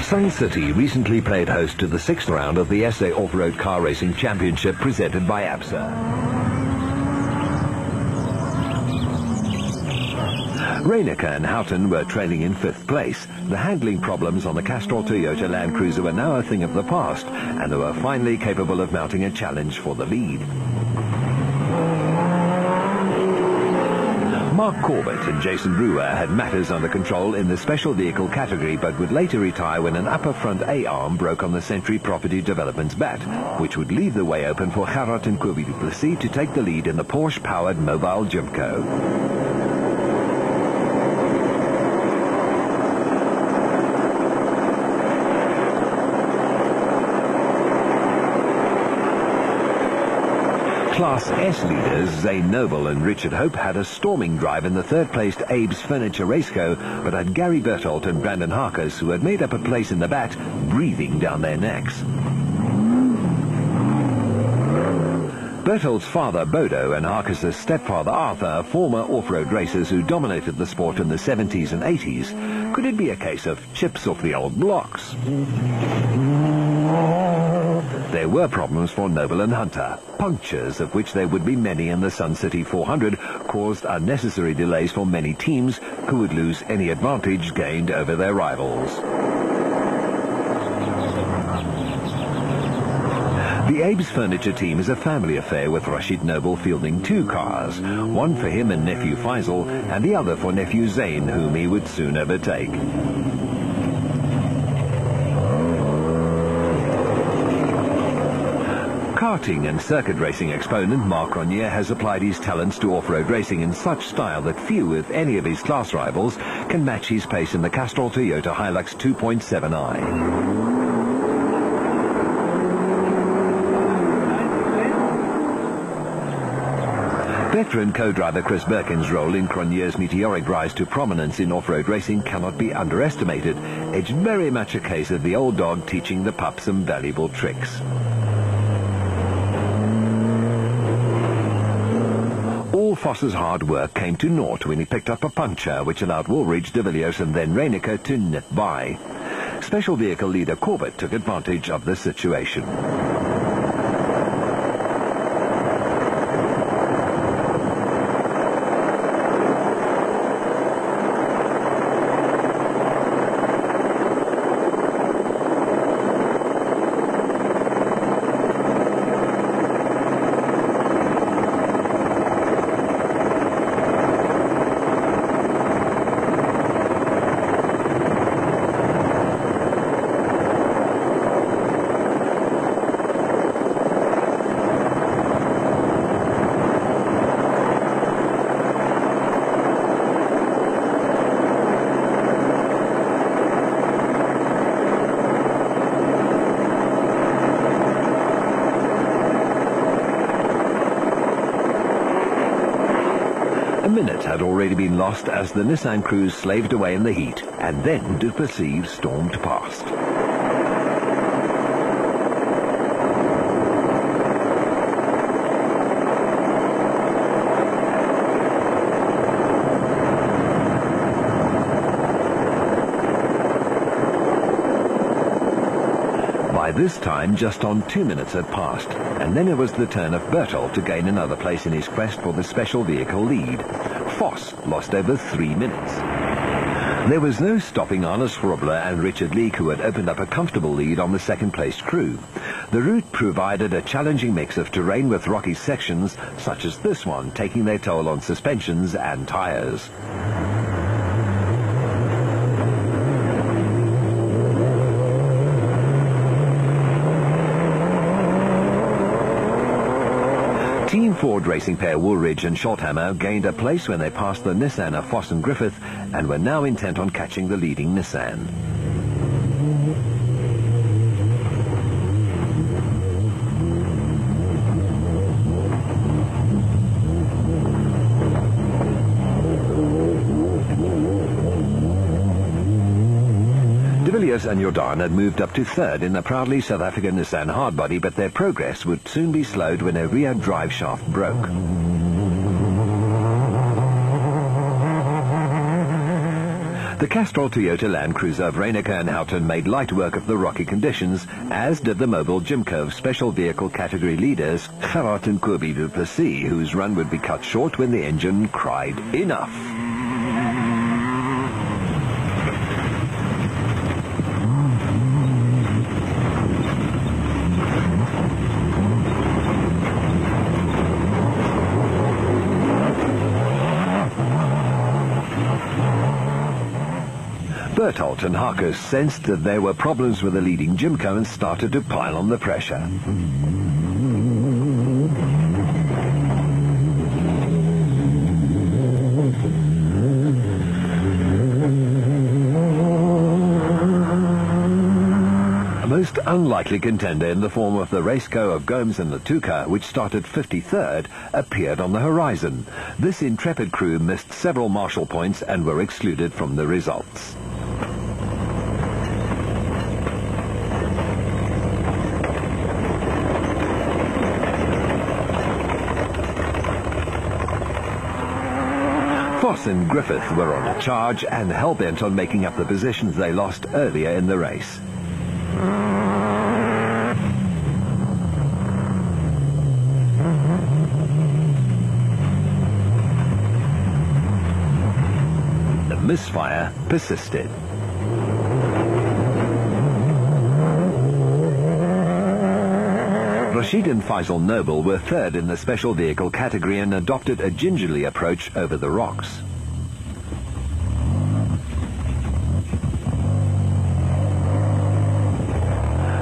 Sun City recently played host to the 6th round of the SA Off-Road Car Racing Championship presented by ABSA. Reinecker and Houghton were trailing in 5th place. The handling problems on the Castrol Toyota Land Cruiser were now a thing of the past, and they were finally capable of mounting a challenge for the lead. Mark Corbett and Jason Brewer had matters under control in the special vehicle category, but would later retire when an upper front A-arm broke on the Century Property Development's bat, which would leave the way open for Gerard and Kobe du Plessis to take the lead in the Porsche-powered Mobile Jimco. Class S leaders Zane Noble and Richard Hope had a storming drive in the third-placed Abe's Furniture Raceco, but had Gary Berthold and Brandon Harkes, who had made up a place in the bat, breathing down their necks. Berthold's father, Bodo, and Harkes' stepfather, Arthur, former off-road racers who dominated the sport in the 70s and 80s. Could it be a case of chips off the old blocks? There were problems for Noble and Hunter. Punctures, of which there would be many in the Sun City 400, caused unnecessary delays for many teams who would lose any advantage gained over their rivals. The Abe's Furniture team is a family affair, with Rashid Noble fielding 2 cars, one for him and nephew Faisal, and the other for nephew Zain, whom he would soon overtake. Karting and circuit racing exponent Marc Ronier has applied his talents to off-road racing in such style that few, if any, of his class rivals can match his pace in the Castrol Toyota Hilux 2.7i. Veteran co-driver Chris Birkin's role in Cronier's meteoric rise to prominence in off-road racing cannot be underestimated. It's very much a case of the old dog teaching the pup some valuable tricks. All Foss's hard work came to naught when he picked up a puncture which allowed Woolridge, De Villiers and then Reinecker to nip by. Special vehicle leader Corbett took advantage of the situation. A minute had already been lost as the Nissan crews slaved away in the heat, and then du Plessis stormed past. By this time, just on 2 minutes had passed, and then it was the turn of Berthold to gain another place in his quest for the special vehicle lead. Foss lost over 3 minutes. There was no stopping Arnes Frobler and Richard Leake, who had opened up a comfortable lead on the second-placed crew. The route provided a challenging mix of terrain with rocky sections, such as this one, taking their toll on suspensions and tires. Team Ford racing pair Woolridge and Schulthammer gained a place when they passed the Nissan of Foss and Griffith, and were now intent on catching the leading Nissan. De Villiers and Jordan had moved up to third in the proudly South African Nissan hardbody, but their progress would soon be slowed when a rear drive shaft broke. The Castrol Toyota Land Cruiser of Reinecker and Houghton made light work of the rocky conditions, as did the mobile Jimco Special Vehicle category leaders, Gerard and Kirby du Plessis, whose run would be cut short when the engine cried enough. Berthold and Harkus sensed that there were problems with the leading Jimco and started to pile on the pressure. A most unlikely contender in the form of the Raceco of Gomes and Latuka, which started 53rd, appeared on the horizon. This intrepid crew missed several marshal points and were excluded from the results. Foss and Griffith were on a charge and hell-bent on making up the positions they lost earlier in the race. The misfire persisted. Rashid and Faisal Noble were third in the special vehicle category and adopted a gingerly approach over the rocks.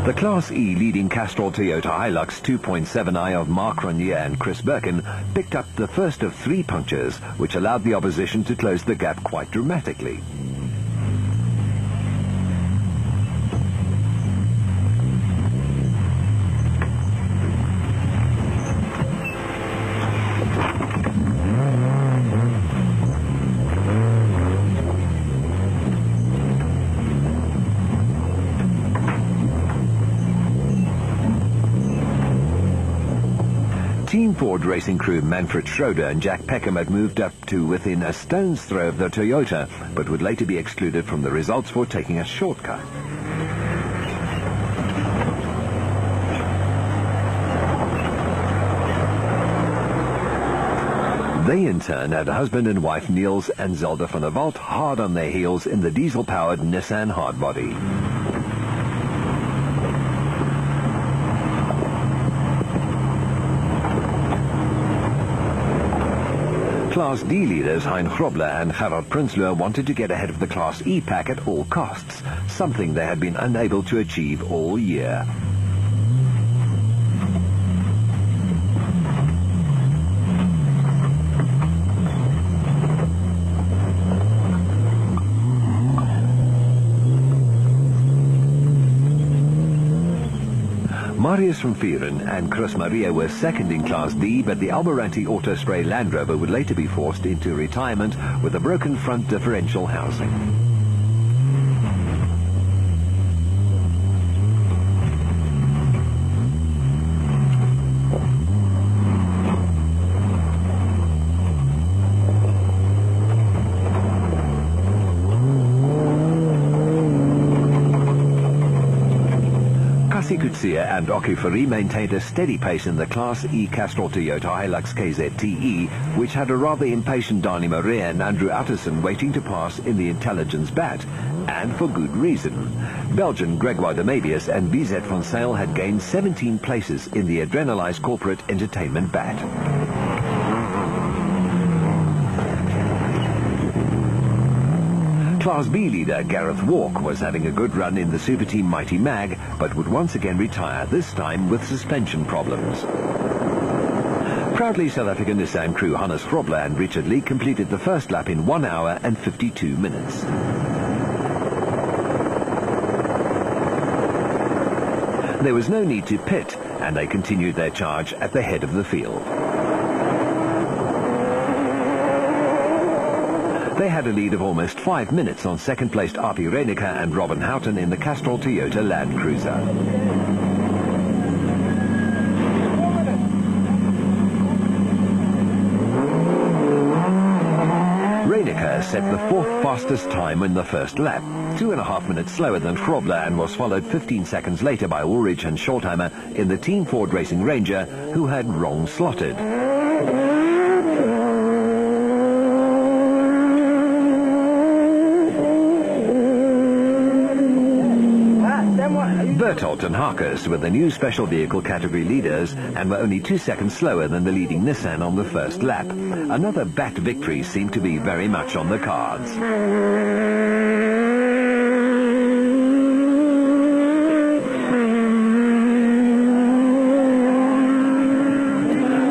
The Class E leading Castrol Toyota Hilux 2.7i of Mark Renier and Chris Birkin picked up the first of 3 punctures, which allowed the opposition to close the gap quite dramatically. Team Ford racing crew Manfred Schroeder and Jack Peckham had moved up to within a stone's throw of the Toyota, but would later be excluded from the results for taking a shortcut. They in turn had husband and wife Niels and Zelda van der Walt hard on their heels in the diesel-powered Nissan Hardbody. Class D leaders Hein Grobler and Gerard Prinsloo wanted to get ahead of the Class E pack at all costs, something they had been unable to achieve all year. Marius van Vieren and Chris Maria were second in Class D, but the Almirante Autospray Land Rover would later be forced into retirement with a broken front differential housing. Kasi Kutsia and Oki Fari maintained a steady pace in the Class E Castrol Toyota Hilux KZTE, which had a rather impatient Dani Marais and Andrew Utterson waiting to pass in the Intelligence Bat, and for good reason. Belgian Gregoire de Mabius and Bizet van Sale had gained 17 places in the Adrenalized Corporate Entertainment Bat. Class B leader Gareth Walk was having a good run in the Super Team Mighty Mag, but would once again retire, this time with suspension problems. Proudly South African Nissan crew Hannes Grobler and Richard Lee completed the first lap in 1 hour and 52 minutes. There was no need to pit, and they continued their charge at the head of the field. They had a lead of almost 5 minutes on second-placed Api Reinecker and Robin Houghton in the Castrol Toyota Land Cruiser. Reinecker set the fourth fastest time in the first lap, 2.5 minutes slower than Frobler, and was followed 15 seconds later by Ulrich and Schortheimer in the Team Ford Racing Ranger, who had wrong slotted. Berthold and Harkes were the new special vehicle category leaders and were only 2 seconds slower than the leading Nissan on the first lap. Another BAT victory seemed to be very much on the cards.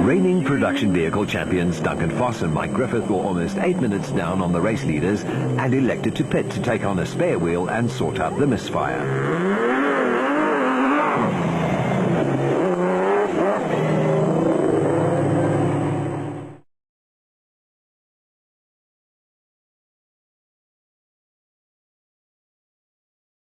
Reigning production vehicle champions Duncan Foss and Mike Griffith were almost 8 minutes down on the race leaders and elected to pit to take on a spare wheel and sort out the misfire.